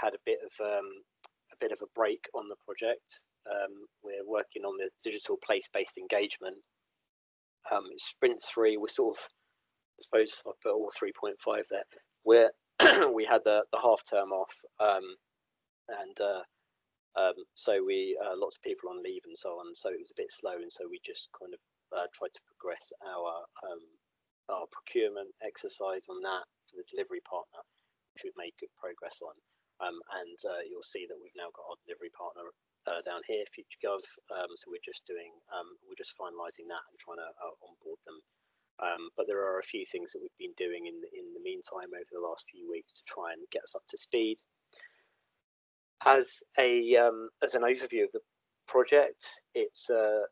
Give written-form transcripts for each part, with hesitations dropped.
had a bit of a break on the project. We're working on the digital place-based engagement. It's sprint 3. We're sort of, I suppose I put all 3.5 there. We're we had the half term off, so we lots of people on leave and so on. So it was a bit slow, and so we just kind of tried to progress our procurement exercise on that for the delivery partner, which we've made good progress on. And you'll see that we've now got our delivery partner down here, FutureGov. So we're just finalising that and trying to onboard them. But there are a few things that we've been doing in the meantime over the last few weeks to try and get us up to speed. As an overview of the project, it's a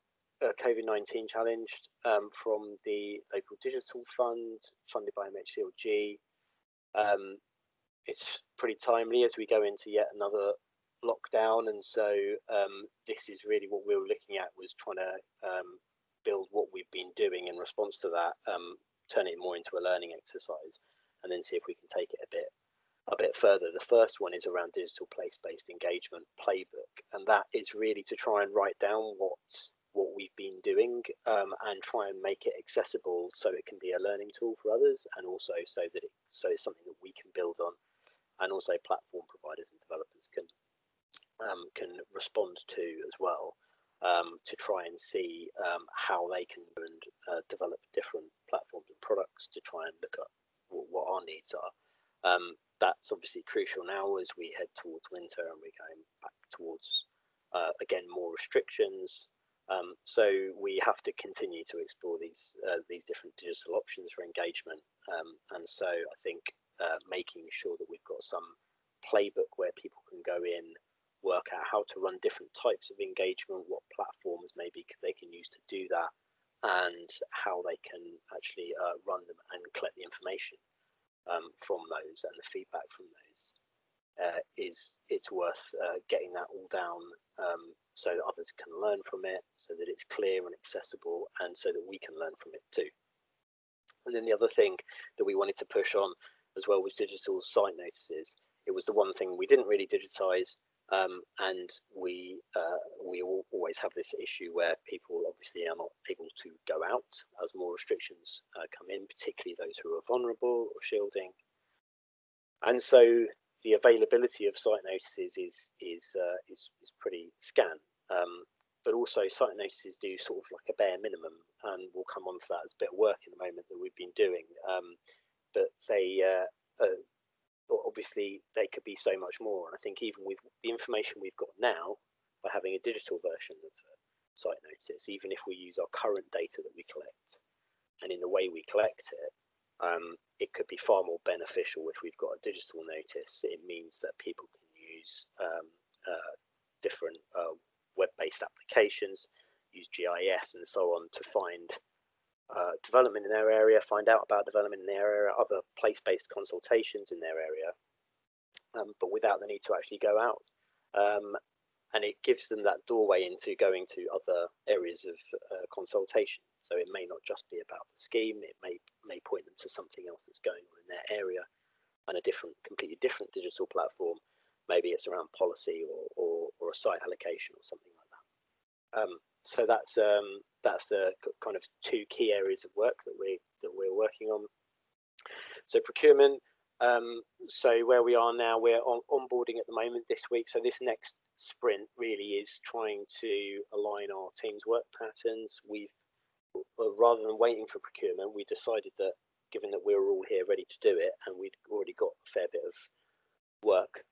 COVID-19 challenge from the local digital fund funded by MHCLG. It's pretty timely as we go into yet another lockdown, and so this is really what we were looking at, was trying to build what we've been doing in response to that, turn it more into a learning exercise, and then see if we can take it a bit further. The first one is around digital place-based engagement playbook, and that is really to try and write down what we've been doing and try and make it accessible so it can be a learning tool for others, and also so it's something that we can build on, and also platform providers and developers can respond to as well, to try and see how they can develop different platforms and products to try and look at what our needs are. That's obviously crucial now as we head towards winter and we're going back towards again more restrictions. So we have to continue to explore these different digital options for engagement, and so I think making sure that we've got some playbook where people can go in, work out how to run different types of engagement, what platforms maybe they can use to do that, and how they can actually run them and collect the information from those and the feedback from those. It's worth getting that all down so that others can learn from it, so that it's clear and accessible, and so that we can learn from it too. And then the other thing that we wanted to push on as well was digital site notices. It was the one thing we didn't really digitize, and we always have this issue where people obviously are not able to go out as more restrictions come in, particularly those who are vulnerable or shielding. And so the availability of site notices is pretty scant, but also site notices do sort of like a bare minimum, and we'll come on to that as a bit of work in the moment that we've been doing. But they obviously they could be so much more, and I think even with the information we've got now, by having a digital version of site notice, even if we use our current data that we collect, and in the way we collect it, it could be far more beneficial if we've got a digital notice. It means that people can use different web-based applications, use GIS and so on to find development in their area, find out about development in their area, other place-based consultations in their area, but without the need to actually go out. And it gives them that doorway into going to other areas of consultation. So it may not just be about the scheme, it may point them to something else that's going on in their area, and a completely different digital platform. Maybe it's around policy or a site allocation or something like that. So that's the kind of two key areas of work that we're working on. So procurement. So where we are now, we're onboarding at the moment this week. So this next sprint really is trying to align our team's work patterns. Rather than waiting for procurement, we decided that given that we were all here ready to do it, and we'd already got a fair bit of work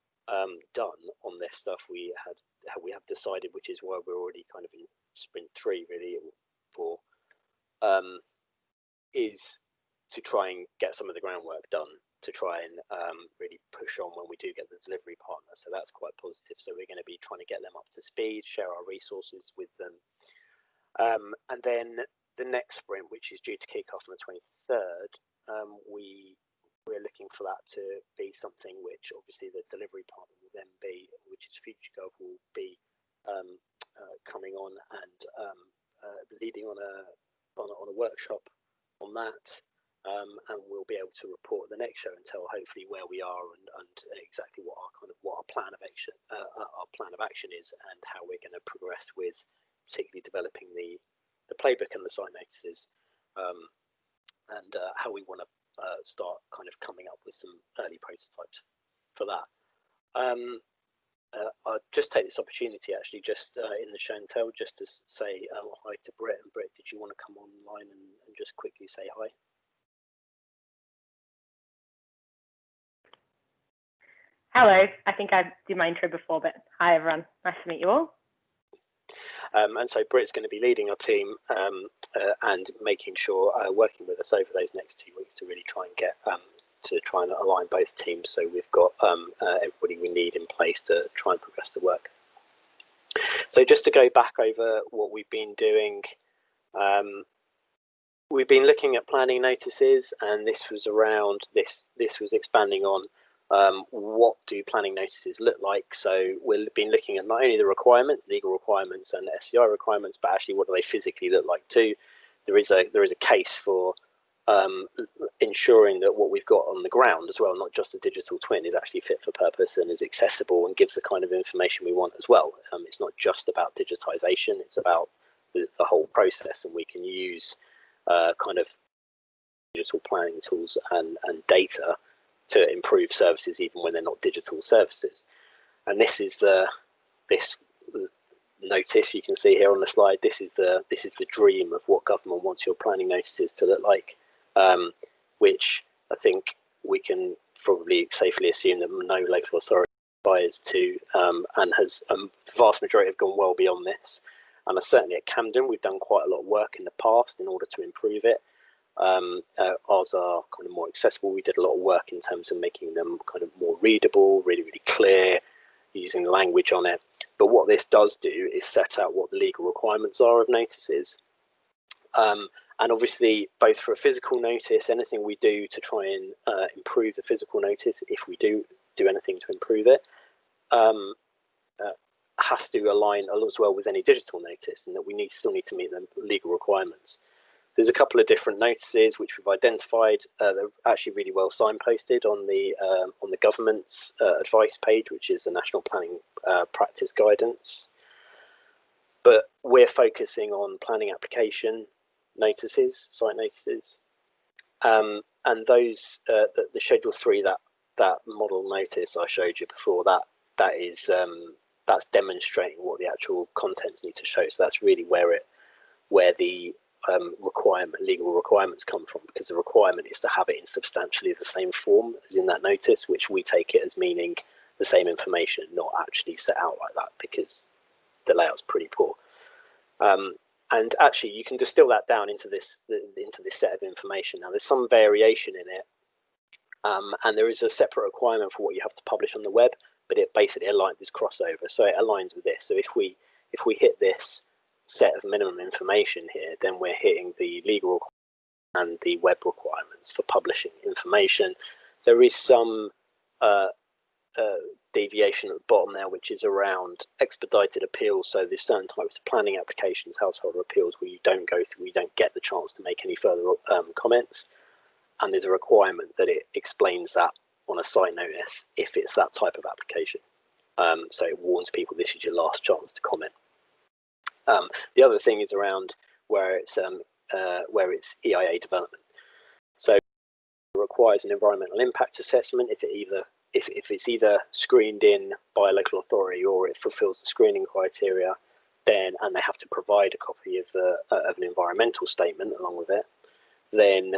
done on this stuff, we have decided, which is why we're already kind of in sprint 3 really for is to try and get some of the groundwork done to try and really push on when we do get the delivery partner. So that's quite positive. So we're going to be trying to get them up to speed, share our resources with them, and then the next sprint, which is due to kick off on the 23rd, we're looking for that to be something which obviously the delivery partner will then be, which is FutureGov, will be coming on and leading on a workshop on that, and we'll be able to report the next show and tell hopefully where we are and exactly what our plan of action is, and how we're going to progress with particularly developing the playbook and the site notices, and how we want to start kind of coming up with some early prototypes for that. I'll just take this opportunity actually just in the show and tell just to say hi to Britt. And Britt, did you want to come online and just quickly say hi? Hello, I think I did my intro before, but hi everyone, nice to meet you all. And so Britt's going to be leading our team and making sure, working with us over those next 2 weeks to really try and get to try and align both teams, so we've got everybody we need in place to try and progress the work. So just to go back over what we've been doing, we've been looking at planning notices, and this was around this was expanding on what do planning notices look like. So we've been looking at not only the requirements, legal requirements and SCI requirements, but actually what do they physically look like too. There is a case for ensuring that what we've got on the ground as well, not just a digital twin, is actually fit for purpose and is accessible and gives the kind of information we want as well. It's not just about digitization, it's about the whole process, and we can use kind of digital planning tools and data to improve services even when they're not digital services. And this is this notice you can see here on the slide. This is the dream of what government wants your planning notices to look like, which I think we can probably safely assume that no local authority aspires to, and has the vast majority have gone well beyond this. And certainly at Camden, we've done quite a lot of work in the past in order to improve it. Ours are kind of more accessible. We did a lot of work in terms of making them kind of more readable, really, really clear, using language on it. But what this does do is set out what the legal requirements are of notices. And obviously, both for a physical notice, anything we do to try and improve the physical notice, if we do anything to improve it, has to align as well with any digital notice, and that we still need to meet the legal requirements. There's a couple of different notices which we've identified. They're actually really well signposted on the government's advice page, which is the National Planning Practice Guidance. But we're focusing on planning application notices, site notices, and those the Schedule 3, that model notice I showed you before, that is that's demonstrating what the actual contents need to show. So that's really where the legal requirements come from, because the requirement is to have it in substantially the same form as in that notice, which we take it as meaning the same information, not actually set out like that, because the layout's pretty poor. And actually, you can distill that down into this set of information. Now, there's some variation in it, and there is a separate requirement for what you have to publish on the web, but it basically aligns this crossover, so it aligns with this. So if we hit this set of minimum information here, then we're hitting the legal and the web requirements for publishing information. There is some deviation at the bottom there, which is around expedited appeals. So there's certain types of planning applications, household appeals, where you don't get the chance to make any further comments, and there's a requirement that it explains that on a site notice if it's that type of application. So it warns people this is your last chance to comment. The other thing is around where it's EIA development. So it requires an environmental impact assessment if it's either screened in by a local authority or it fulfills the screening criteria, and they have to provide a copy of an environmental statement along with it. Then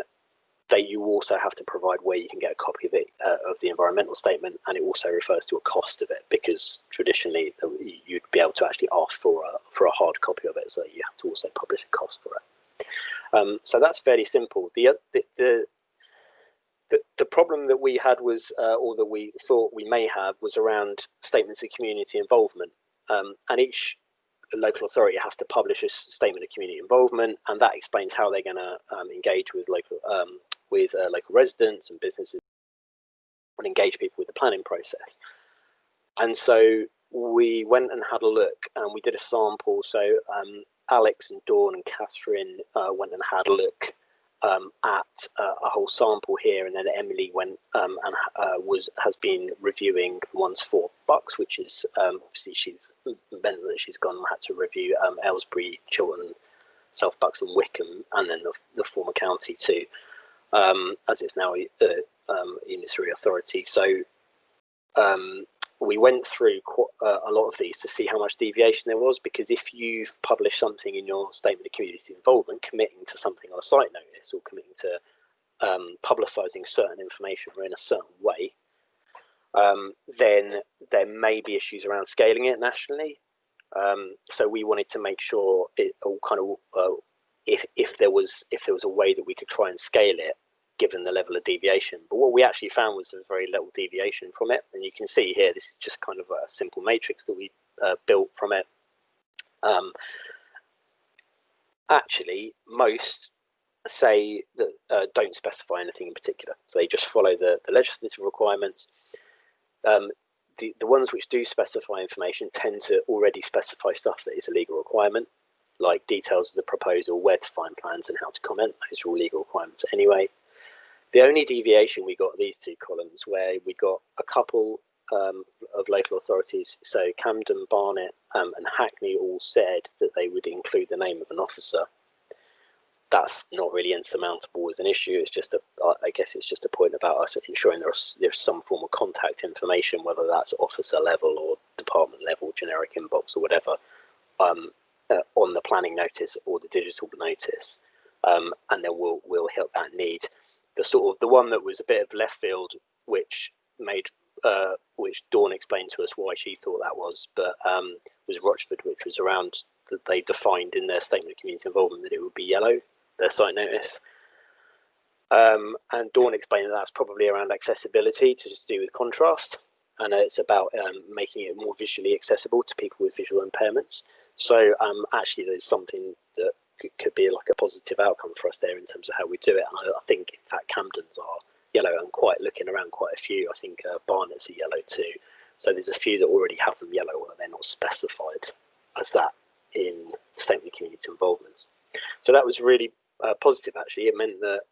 you also have to provide where you can get a copy of it, of the environmental statement, and it also refers to a cost of it, because traditionally you'd be able to actually ask for a hard copy of it, so you have to also publish a cost for it. So that's fairly simple. The problem that we had was, or that we thought we may have, was around statements of community involvement, and each local authority has to publish a statement of community involvement, and that explains how they're going to engage with local residents and businesses and engage people with the planning process. And so we went and had a look, and we did a sample. So Alex and Dawn and Catherine went and had a look at a whole sample here, and then Emily went and has been reviewing the ones for Bucks, which is obviously she's meant that she's gone and had to review Aylesbury, Chiltern, South Bucks, and Wickham, and then the former county too, as it's now unitary authority. So we went through a lot of these to see how much deviation there was, because if you've published something in your statement of community involvement, committing to something on a site notice or committing to publicising certain information or in a certain way, then there may be issues around scaling it nationally. So we wanted to make sure it all kind of if there was a way that we could try and scale it, given the level of deviation. But what we actually found was there's very little deviation from it, and you can see here this is just kind of a simple matrix that we built from it. Actually, most say that don't specify anything in particular, so they just follow the legislative requirements. The ones which do specify information tend to already specify stuff that is a legal requirement, like details of the proposal, where to find plans, and how to comment. Those are all legal requirements anyway. The only deviation we got these two columns, where we got a couple of local authorities, so Camden, Barnet, and Hackney, all said that they would include the name of an officer. That's not really insurmountable as an issue. It's just I guess it's just a point about us ensuring there's some form of contact information, whether that's officer level or department level, generic inbox or whatever, on the planning notice or the digital notice, and then we'll hit that need. The one that was a bit of left field, which Dawn explained to us why she thought that was, but was Rochford, which was around that they defined in their statement of community involvement that it would be yellow, their site notice. And Dawn explained that that's probably around accessibility, to just do with contrast, and it's about making it more visually accessible to people with visual impairments. So actually there's something that could be like a positive outcome for us there in terms of how we do it. And I think in fact Camden's are yellow, and looking around quite a few. I think Barnet's are yellow too. So there's a few that already have them yellow, or they're not specified as that in the statement of community involvements. So that was really positive actually. It meant that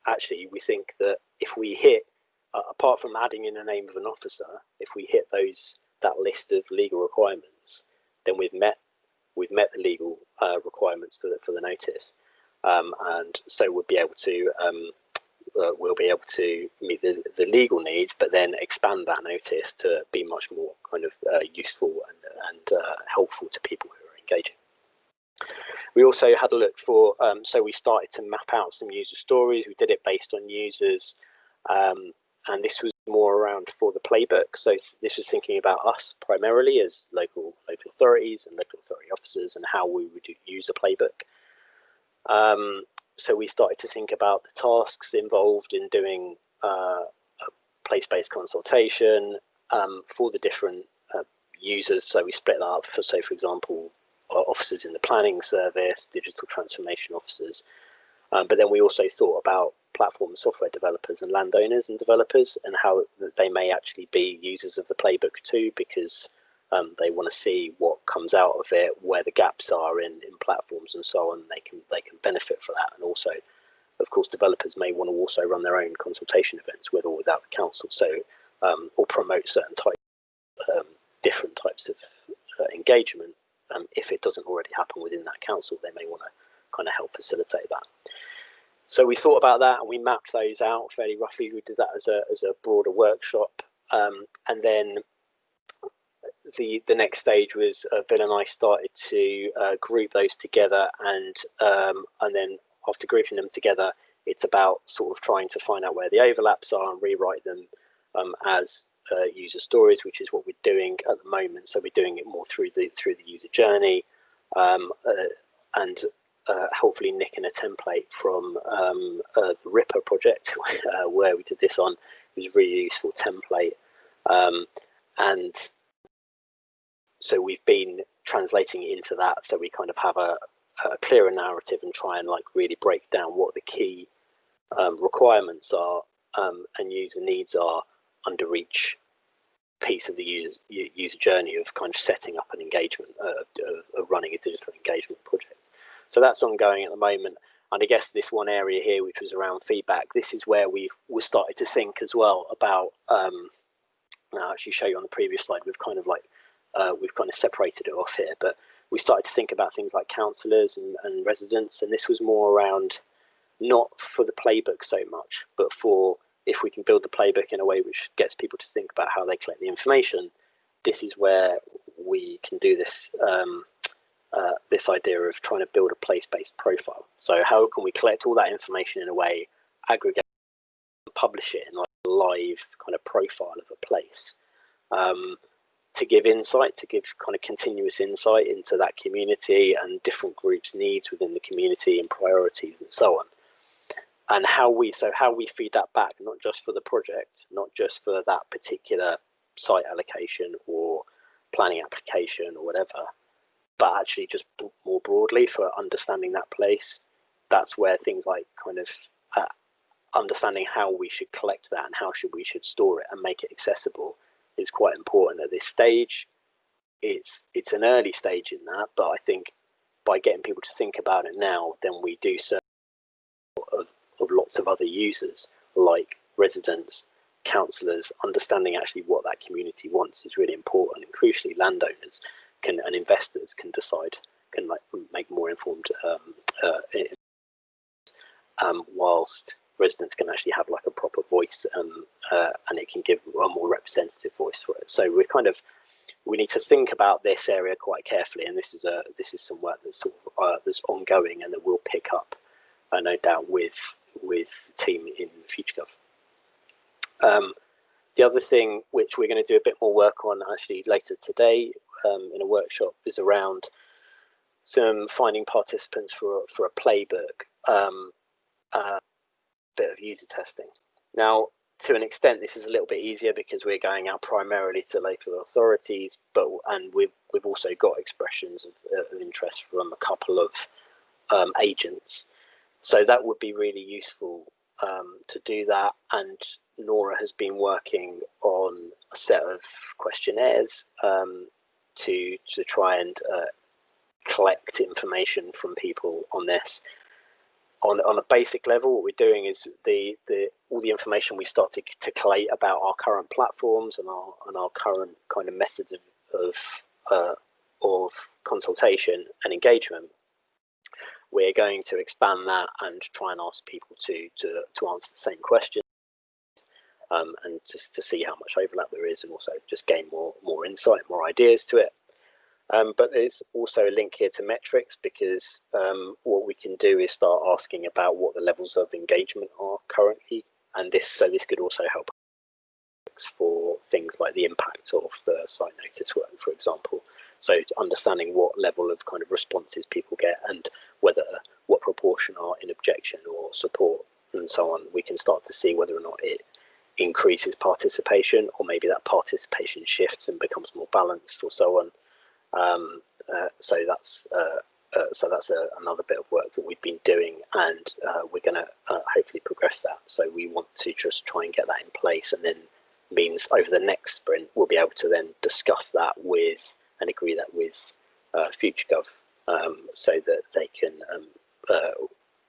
actually we think that if we hit, apart from adding in the name of an officer, if we hit that list of legal requirements, then we've met the legal requirements for the notice, and so we'll be able to meet the legal needs, but then expand that notice to be much more kind of useful and helpful to people who are engaging. We also had a look for, so we started to map out some user stories. We did it based on users, and this was more around for the playbook. So this was thinking about us primarily as local authorities and local authority officers, and how we would use a playbook. So we started to think about the tasks involved in doing a place-based consultation for the different users. So we split that up for, say, for example, officers in the planning service, digital transformation officers. But then we also thought about platform and software developers and landowners and developers, and how they may actually be users of the playbook too, because they want to see what comes out of it, where the gaps are in platforms and so on. They can benefit from that. And also, of course, developers may want to also run their own consultation events with or without the council, so or promote certain different types of engagement. If it doesn't already happen within that council, they may want to kind of help facilitate that. So we thought about that, and we mapped those out fairly roughly. We did that as a broader workshop, and then the next stage was Bill and I started to group those together, and then after grouping them together, it's about sort of trying to find out where the overlaps are and rewrite them as user stories, which is what we're doing at the moment. So we're doing it more through the user journey, and hopefully nicking a template from the Ripper project where we did this on. It was a really useful template, and so we've been translating it into that, so we kind of have a clearer narrative and try and like really break down what the key requirements are and user needs are under each piece of the user journey of kind of setting up an engagement, of running a digital engagement project. So that's ongoing at the moment. And I guess this one area here, which was around feedback, this is where we started to think as well about, I'll actually show you on the previous slide, we've kind of separated it off here, but we started to think about things like counsellors and residents, and this was more around not for the playbook so much, but for if we can build the playbook in a way which gets people to think about how they collect the information, this is where we can do this this idea of trying to build a place-based profile. So how can we collect all that information in a way, aggregate, publish it in like a live kind of profile of a place, to give insight, to give kind of continuous insight into that community and different groups' needs within the community and priorities and so on. And how we feed that back, not just for the project, not just for that particular site allocation or planning application or whatever, but actually just more broadly for understanding that place. That's where things like kind of understanding how we should collect that and how we should store it and make it accessible is quite important at this stage. It's an early stage in that, but I think by getting people to think about it now, then we do serve of lots of other users like residents, councillors. Understanding actually what that community wants is really important, and crucially landowners and investors can decide, can make more informed whilst residents can actually have like a proper voice, and it can give a more representative voice for it. So we need to think about this area quite carefully, and this is some work that's that's ongoing and that will pick up, no doubt, with the team in FutureGov. The other thing which we're going to do a bit more work on actually later today in a workshop is around some finding participants for a playbook, bit of user testing. Now, to an extent, this is a little bit easier because we're going out primarily to local authorities, and we've also got expressions of interest from a couple of agents. So that would be really useful to do that. And Nora has been working on a set of questionnaires to try and collect information from people on this. On a basic level, what we're doing is all the information we start to collate about our current platforms and our current kind of methods of consultation and engagement. We're going to expand that and try and ask people to answer the same question, and just to see how much overlap there is, and also just gain more insight, more ideas to it. But there's also a link here to metrics, because what we can do is start asking about what the levels of engagement are currently, and this could also help for things like the impact of the site notice work, for example. So understanding what level of kind of responses people get and what proportion are in objection or support and so on, we can start to see whether or not it increases participation, or maybe that participation shifts and becomes more balanced or so on. So that's another bit of work that we've been doing, and we're going to hopefully progress that. So we want to just try and get that in place, and then means over the next sprint we'll be able to then discuss that with and agree that with FutureGov, so that they can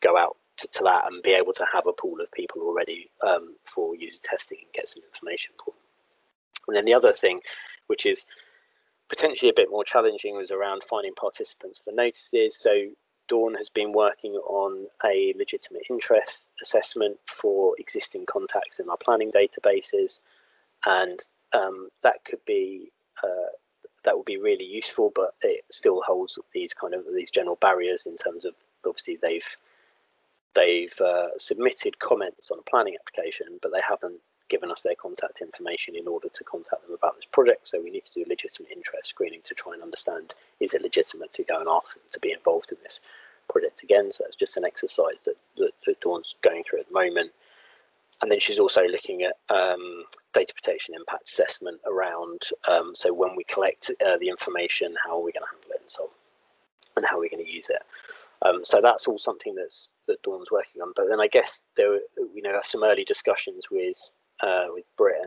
go out to that and be able to have a pool of people already for user testing and get some information for them. And then the other thing, which is potentially a bit more challenging, was around finding participants for notices. So Dawn has been working on a legitimate interest assessment for existing contacts in our planning databases, and that would be really useful, but it still holds these general barriers in terms of, obviously they've submitted comments on a planning application, but they haven't given us their contact information in order to contact them about this project. So we need to do legitimate interest screening to try and understand, is it legitimate to go and ask them to be involved in this project again. So that's just an exercise that Dawn's going through at the moment. And then she's also looking at data protection impact assessment around, so when we collect the information, how are we going to handle it and so on, and how are we going to use it. So that's all something that Dawn's working on. But then I guess there, have some early discussions with Britt,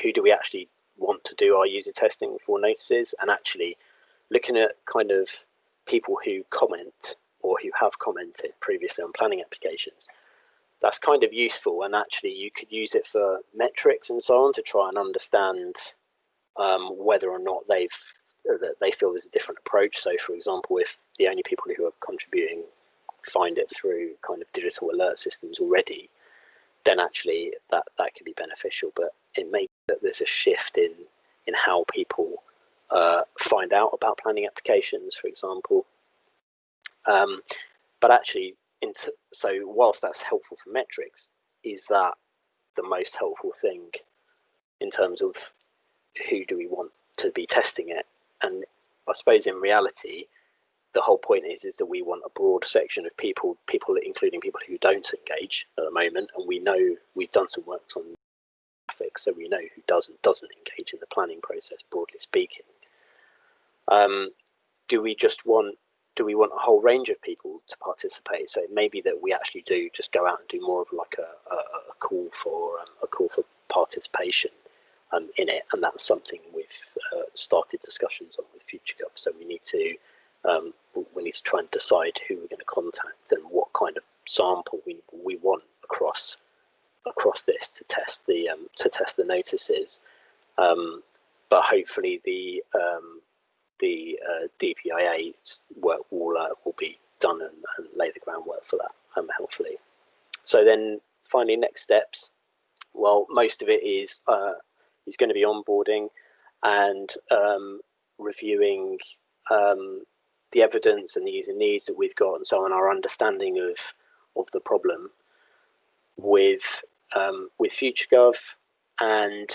who do we actually want to do our user testing for notices, and actually looking at kind of people who comment or who have commented previously on planning applications. That's kind of useful, and actually you could use it for metrics and so on to try and understand whether or not they feel there's a different approach. So, for example, if the only people who are contributing find it through kind of digital alert systems already, then actually that could be beneficial. But it may be that there's a shift in how people find out about planning applications, for example. But actually, so whilst that's helpful for metrics, is that the most helpful thing in terms of who do we want to be testing it? And I suppose in reality, the whole point is that we want a broad section of people, including people who don't engage at the moment. And we know we've done some work on graphics, so we know who does and doesn't engage in the planning process, broadly speaking. Do we want a whole range of people to participate? So it may be that we actually do just go out and do more of like a call for participation in it, and that's something we've started discussions on with FutureGov. So we need to try and decide who we're going to contact and what kind of sample we want across this to test the notices. But hopefully the DPIA work will be done and lay the groundwork for that, hopefully. So then finally, next steps. Well, most of it is going to be onboarding and reviewing the evidence and the user needs that we've got, and so on, our understanding of the problem with FutureGov, and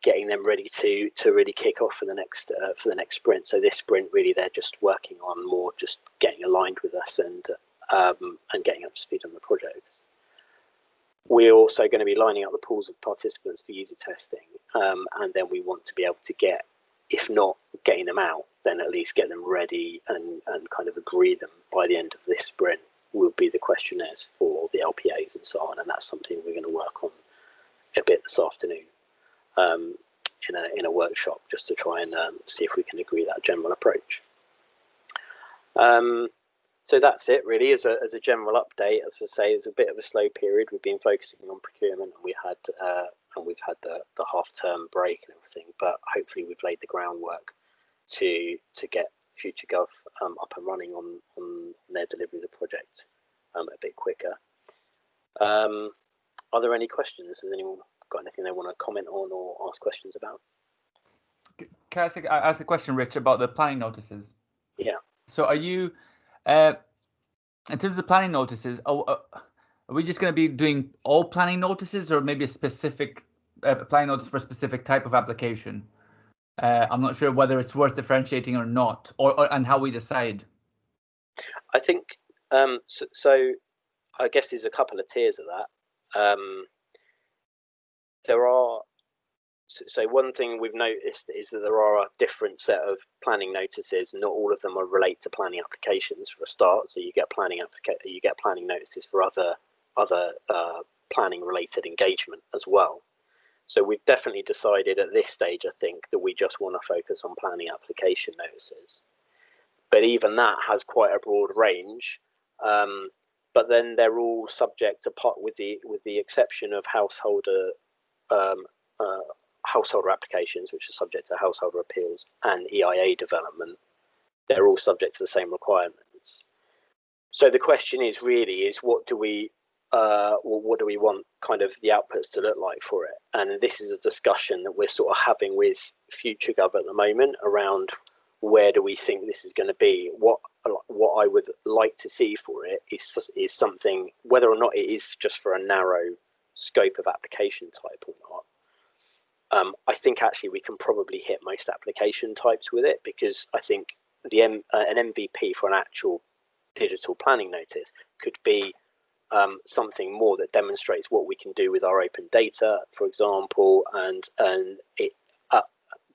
getting them ready to really kick off for the next sprint. So this sprint, really, they're just working on more just getting aligned with us and getting up to speed on the projects. We're also going to be lining up the pools of participants for user testing, and then we want to be able to get, if not getting them out, then at least get them ready and kind of agree them by the end of this sprint will be the questionnaires for the LPAs and so on. And that's something we're going to work on a bit this afternoon in a workshop, just to try and see if we can agree that general approach. So that's it really as a general update. As I say, it's a bit of a slow period. We've been focusing on procurement, and we've had the half-term break and everything, but hopefully we've laid the groundwork to get FutureGov up and running on their delivery of the project a bit quicker. Are there any questions? Has anyone got anything they want to comment on or ask questions about? Can I ask a question, Rich, about the planning notices? Yeah. So are you, in terms of the planning notices, are we just going to be doing all planning notices, or maybe a specific planning notice for a specific type of application? I'm not sure whether it's worth differentiating or not, and how we decide. I think so. I guess there's a couple of tiers of that. There are. So one thing we've noticed is that there are a different set of planning notices. Not all of them are relate to planning applications for a start. So you get planning notices for other planning related engagement as well. So we've definitely decided at this stage, I think, that we just want to focus on planning application notices. But even that has quite a broad range. But then they're all subject to with the exception of householder applications, which are subject to householder appeals, and EIA development. They're all subject to the same requirements. So the question is what do we want kind of the outputs to look like for it? And this is a discussion that we're sort of having with FutureGov at the moment around where do we think this is going to be. What I would like to see for it is something, whether or not it is just for a narrow scope of application type or not. I think actually we can probably hit most application types with it, because I think an MVP for an actual digital planning notice could be something more that demonstrates what we can do with our open data, for example,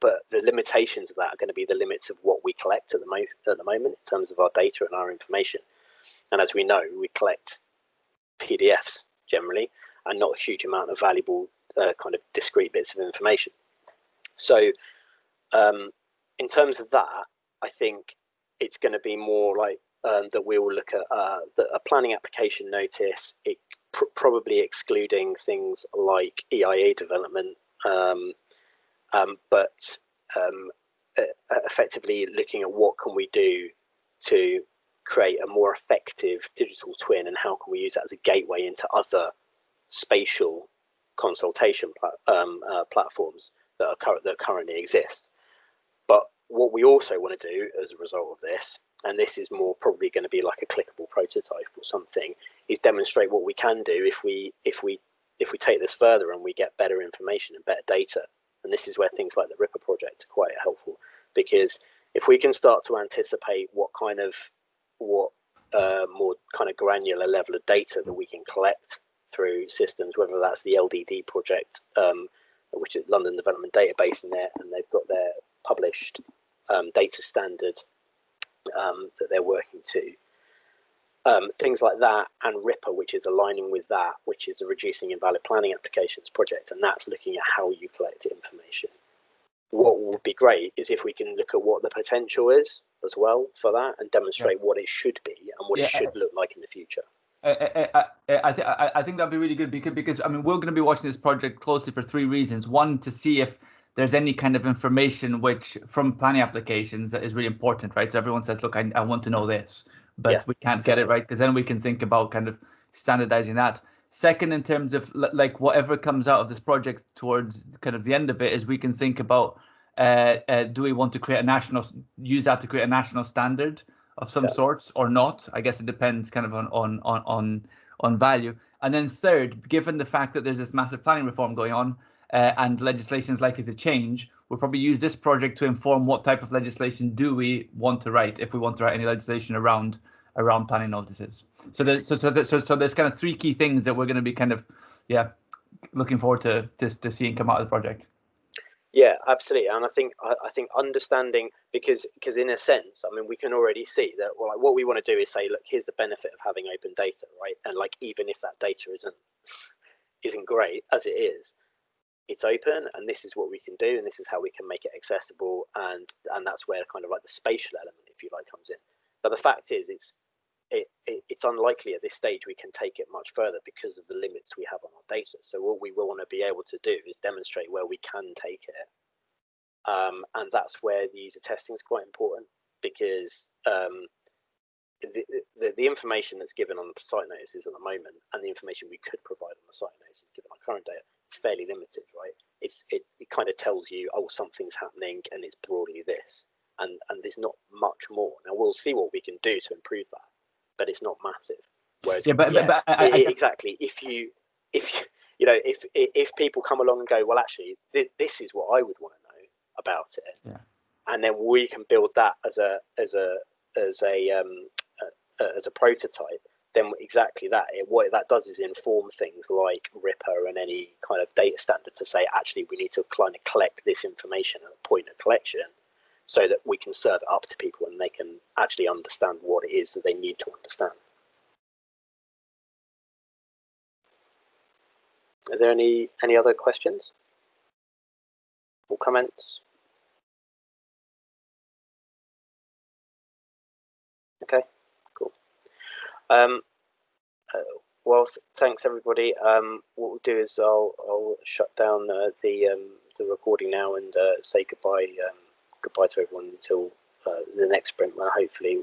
but the limitations of that are going to be the limits of what we collect at the moment in terms of our data and our information. And as we know, we collect PDFs generally, and not a huge amount of valuable kind of discrete bits of information. So in terms of that, I think it's going to be more like that we will look at a planning application notice, it probably excluding things like EIA development, but effectively looking at what can we do to create a more effective digital twin, and how can we use that as a gateway into other spatial consultation platforms that currently exist. But what we also want to do as a result of this, and this is more probably going to be like a clickable prototype or something, is demonstrate what we can do if we take this further and we get better information and better data. And this is where things like the Ripper project are quite helpful, because if we can start to anticipate what more kind of granular level of data that we can collect through systems, whether that's the LDD project, which is London Development Database in there, and they've got their published data standard that they're working to. Things like that, and Ripper, which is aligning with that, which is a reducing invalid planning applications project, and that's looking at how you collect information. What would be great is if we can look at what the potential is as well for that, and demonstrate what it should be and what it should look like in the future. I think that'd be really good, because I mean, we're going to be watching this project closely for 3 reasons. One, to see if there's any kind of information which from planning applications that is really important, right? So everyone says, look, I want to know this, but we can't get it right, because then we can think about kind of standardizing that. Second, in terms of like whatever comes out of this project towards kind of the end of it, is we can think about do we want to use that to create a national standard of some sorts or not? I guess it depends kind of on value. And then third, given the fact that there's this massive planning reform going on and legislation is likely to change, we'll probably use this project to inform what type of legislation do we want to write, if we want to write any legislation around planning notices. So there's kind of 3 key things that we're going to be kind of looking forward to seeing come out of the project. Yeah, absolutely. And I think understanding, because in a sense, I mean, we can already see that, well, like, what we want to do is say, look, here's the benefit of having open data, right? And like, even if that data isn't great as it is, it's open, and this is what we can do, and this is how we can make it accessible, and that's where kind of like the spatial element, if you like, comes in. But the fact is, it's unlikely at this stage we can take it much further because of the limits we have on our data. So what we will want to be able to do is demonstrate where we can take it, and that's where the user testing is quite important, because the information that's given on the site notices at the moment, and the information we could provide on the site notices given our current data, it's fairly limited, right? It kind of tells you, oh, something's happening, and it's broadly this, and there's not much more. Now we'll see what we can do to improve that, but it's not massive. Whereas, exactly, if people come along and go, well, actually, this is what I would want to know about it, and then we can build that as a prototype, then exactly that. What that does is inform things like Ripper and any kind of data standard to say, actually, we need to kind of collect this information at the point of collection, so that we can serve it up to people and they can actually understand what it is that they need to understand. Are there any other questions or comments? Okay, cool. Well, thanks everybody. What we'll do is I'll shut down the recording now and say goodbye to everyone until the next sprint, where hopefully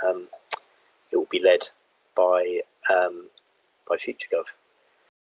it will be led by FutureGov.